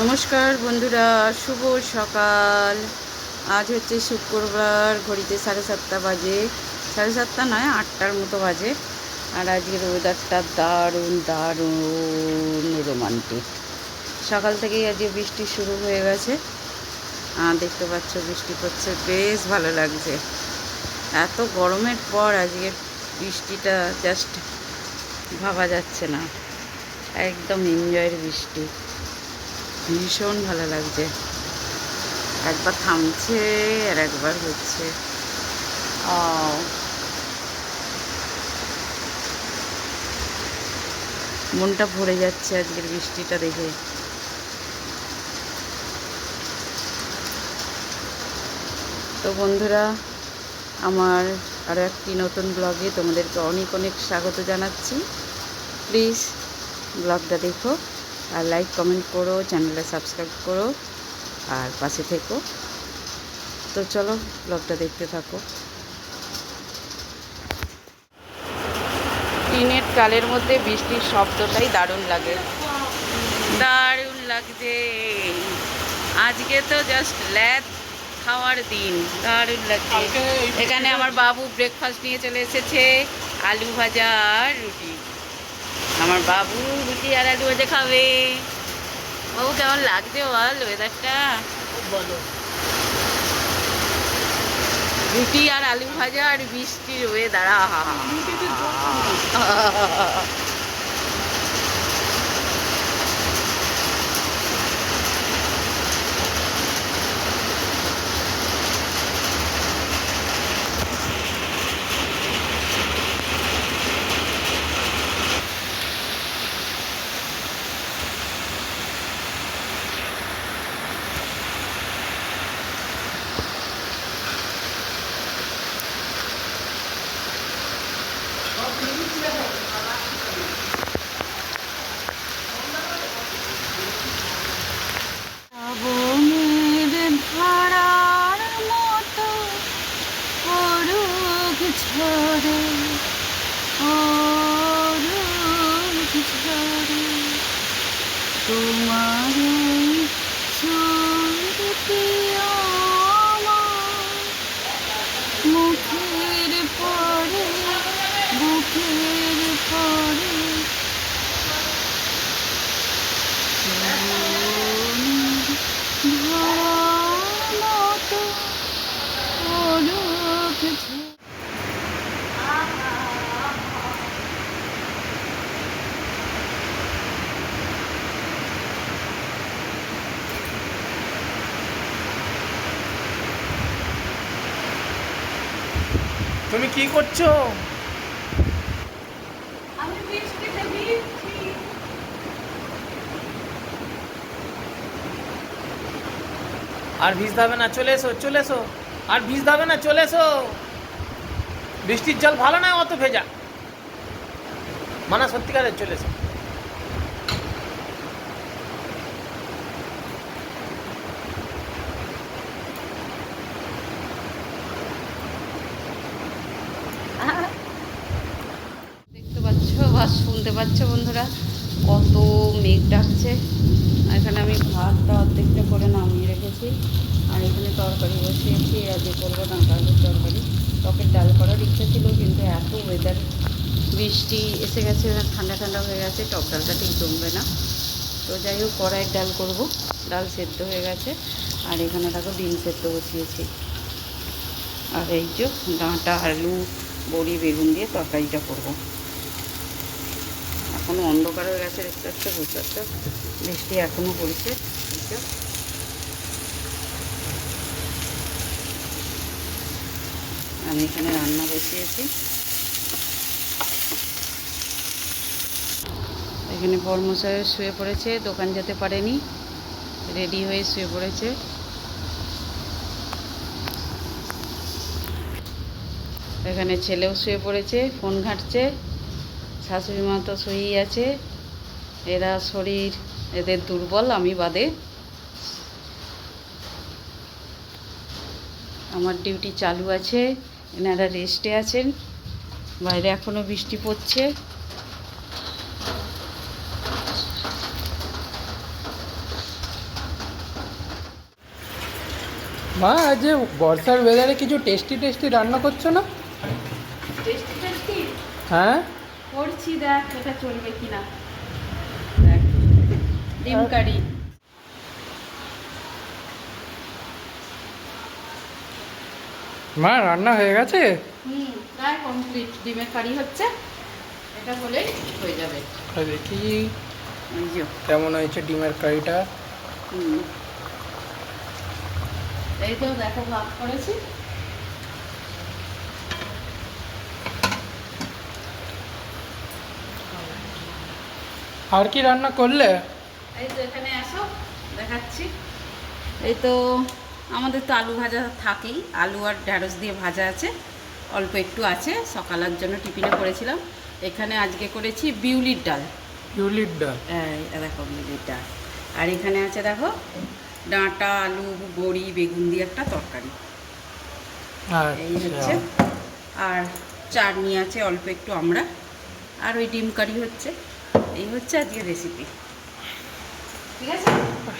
নমস্কার বন্ধুরা, শুভ সকাল। আজ হচ্ছে শুক্রবার, ঘড়িতে 7:30 বাজে। 7:30 নয়, 8টার মতো বাজে। আর আজকের ওয়েদারটা দারুণ দারুণ রোমান্টিক। সকাল থেকেই আজকে বৃষ্টি শুরু হয়ে গেছে। দেখতে পাচ্ছ বৃষ্টি পড়ছে, বেশ ভালো লাগছে। এত গরমের পর আজকের বৃষ্টিটা জাস্ট ভাবা যাচ্ছে না, একদম এনজয়ের বৃষ্টি, ভীষণ ভালো লাগছে। একবার থামছে আর একবার হচ্ছে। মনটা ভরে যাচ্ছে আজকের বৃষ্টিটা দেখে। তো বন্ধুরা, আমার আরও একটি নতুন ব্লগে তোমাদেরকে অনেক অনেক স্বাগত জানাচ্ছি। প্লিজ ব্লগটা দেখো, আর লাইক কমেন্ট করো, চ্যানেলটা সাবস্ক্রাইব করো, আর পাশে থেকো। তো চলো ব্লগটা দেখতে থাকো। টিনের চালের মধ্যে বৃষ্টির শব্দটাই দারুণ লাগে, দারুণ লাগছে। আজকে তো জাস্ট ল্যাদ খাওয়ার দিন, দারুণ লাগছে। এখানে আমার বাবু ব্রেকফাস্ট নিয়ে চলে এসেছে, আলু ভাজা আর রুটি। আমার বাবু রুটি আর আলু ভাজা খাবে। বাবু কেমন লাগছে বল ওয়েদারটা? বলো। রুটি আর আলু ভাজা আর বৃষ্টির ওয়েদার। তোমার মুখের পরে বুকের পরে তুমি কি করছো? আর ভিজতে হবে না, চলে এসো চলে এসো। আর ভিজতে হবে না, চলে এসো। বৃষ্টির জল ভালো না অত ভেজা, মানা সত্যিকারের, চলে এসো। দেখতে পাচ্ছ বা শুনতে পাচ্ছ বন্ধুরা, কত মেঘ ডাকছে। এখানে আমি ভাতটা অর্ধেকটা করে নামিয়ে রেখেছি, আর এখানে তরকারি বসিয়েছি। আজকে করবো ডাঁটা আলুর তরকারি। টকের ডাল করার ইচ্ছা ছিল, কিন্তু এত ওয়েদার, বৃষ্টি এসে গেছে, ঠান্ডা ঠান্ডা হয়ে গেছে, টক ডালটা ঠিক জমবে না। তো যাই হোক, কড়াইয়ের ডাল করব। ডাল সেদ্ধ হয়ে গেছে, আর এখানে দেখো ডিম সেদ্ধ বসিয়েছি। আর এই যে ডাঁটা আলু বড়ি বেগুন দিয়ে তরকারিটা করব। এখনও অন্ধকার হয়ে গেছে, দেখতে পাচ্ছ, বুঝতে পারছো, বৃষ্টি এখনও পড়ছে। আমি এখানে রান্না বসিয়েছি। এখানে বর্মশাই শুয়ে পড়েছে, দোকান যেতে পারেনি, রেডি হয়ে শুয়ে পড়েছে। এখানে ছেলেও শুয়ে পড়েছে, ফোন ঘাঁটছে। শাশুড়ি মা তো শুয়েই আছে। এরা শরীর এদের দুর্বল, আমি বাদে। আমার ডিউটি চালু আছে, এনারা রেস্টে আছেন। বাইরে এখনও বৃষ্টি পড়ছে। মা আজ যে বর্ষার ওয়েদারে কিছু টেস্টি টেস্টি রান্না করছো না? টেস্টি টেস্টি হ্যাঁ, করছি, দেখ এটা চলবে কিনা। দেখ, ডিম কারি। মা রান্না হয়ে গেছে? প্রায় কমপ্লিট। ডিমের কারি হচ্ছে, এটা হলেই হয়ে যাবে। দেখি এই যে কেমন হয়েছে ডিমের কারিটা। এই তো দেখো ভাত করেছি। আর কি রান্না করলে? এই তো এখানে আসো, দেখাচ্ছি। এই তো আমাদের তো আলু ভাজা থাকেই, আলু আর ঢ্যাঁড়স দিয়ে ভাজা আছে, অল্প একটু আছে, সকালের জন্য টিফিনে করেছিলাম। এখানে আজকে করেছি বিউলির ডাল। বিউলির ডাল? দেখো বিউলির ডাল। আর এখানে আছে দেখো ডাঁটা, আলু, বড়ি, বেগুন দিয়ে একটা তরকারি। এই হচ্ছে, আর চাটনি আছে অল্প একটু আমরা, আর ওই ডিম কারি হচ্ছে। এই হচ্ছে আজকে রেসিপি, ঠিক আছে।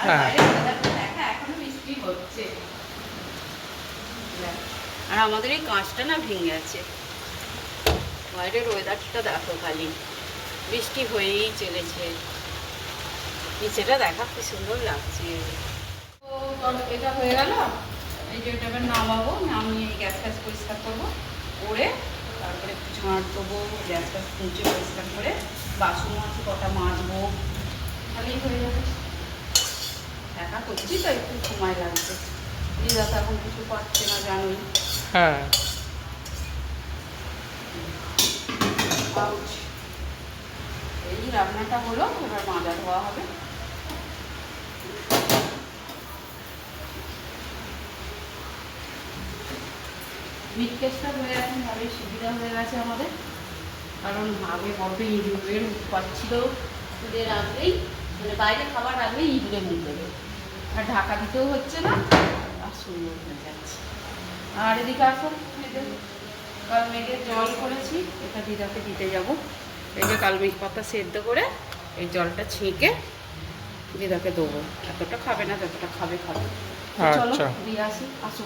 আর বাইরে weatherটা দেখা, এখনো বৃষ্টি হচ্ছে। আর আমাদের এই কাঁচটা না ভেঙে আছে। বাইরের ওয়েদারটা দেখো, খালি বৃষ্টি হয়েই চলেছে। নিচেটা দেখা কি সুন্দর লাগছে। তো এটা হয়ে গেল। এই যে এটা এবার নামাবো, নামিয়ে এই গ্যাস ফ্যাস পরিষ্কার করবো, করে তারপরে একটু ঝাঁট দেবো, গ্যাস ফ্যাস মুছে পরিষ্কার করে বাসন আছে কটা মাজবো, তাহলেই হয়ে যাবে। একা করছি তো একটু সময় লাগছে। দিদা তো এখন কিছু পাচ্ছে না, জানোই। হ্যাঁ, এই রান্নাটা হলো, এবার মাজা ধোয়া হবে। মিটকেসটা হয়ে এখন ভালোই সুবিধা হয়ে গেছে আমাদের, কারণ আগে বড্ড ইঁদুরের মুখ পাচ্ছিল। ঈদের আগলেই, মানে বাইরে খাবার আগলেই ইঁদুরে মুখ দেবে, আর ঢাকা দিতেও হচ্ছে না, আর সুন্দর হয়ে যাচ্ছে। আর এদিকে আসো, কাল মেঘের জল করেছি, এটা দিদাকে দিতে যাব। এই যে কালমেঘ পাতা সেদ্ধ করে এই জলটা ছেঁকে দিদাকে দেবো। এতটা খাবে না, যতটা খাবে খাবে। চলো দিয়ে আসি, আসো।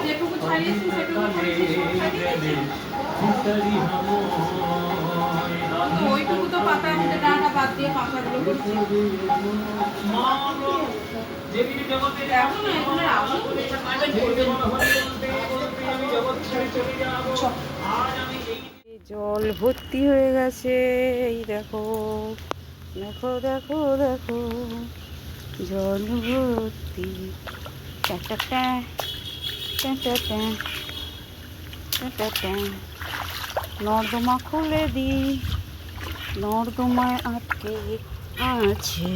যেটুকু ছাড়িয়েছি সেটুকু ওইটুকু তো পাতা আমাদের ডাঁটা বাদ দিয়ে পাতাগুলো করছি। জল ভর্তি হয়ে গেছে, এই দেখো দেখো দেখো দেখো, জল ভর্তি। নর্দমা খুলে দি, নর্দমায় আটকে আছে।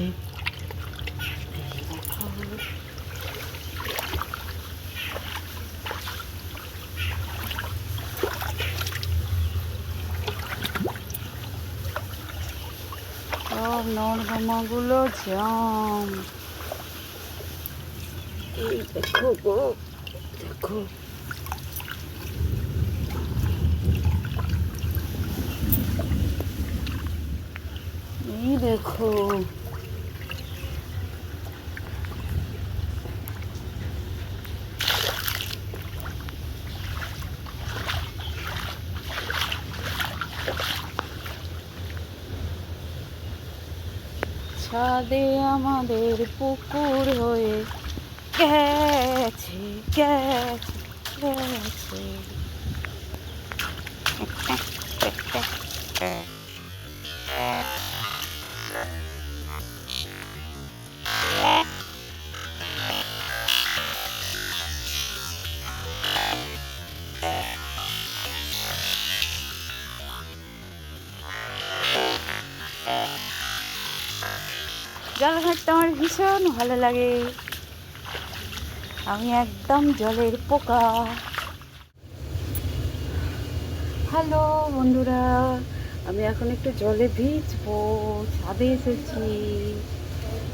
সব নর্দমাগুলো জাম। এই দেখো গো, দেখো এই দেখো। ছাদে আমাদের পুকুর হয়ে গেছে গেছে গেছে। জল ঘাঁটতে আমার ভীষণ ভালো লাগে, আমি একদম জলের পোকা। হ্যালো বন্ধুরা, আমি এখন একটু জলে ভিজবো। ছাদে এসেছি,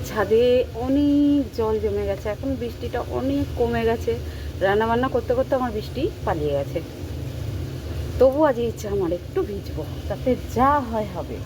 ছাদে অনেক জল জমে গেছে, এখন বৃষ্টিটা অনেক কমে গেছে। রান্নাবান্না করতে করতে আমার বৃষ্টি পালিয়ে গেছে, তবু আজ ইচ্ছা আমার একটু ভিজবো, তাতে যা হয় হবে।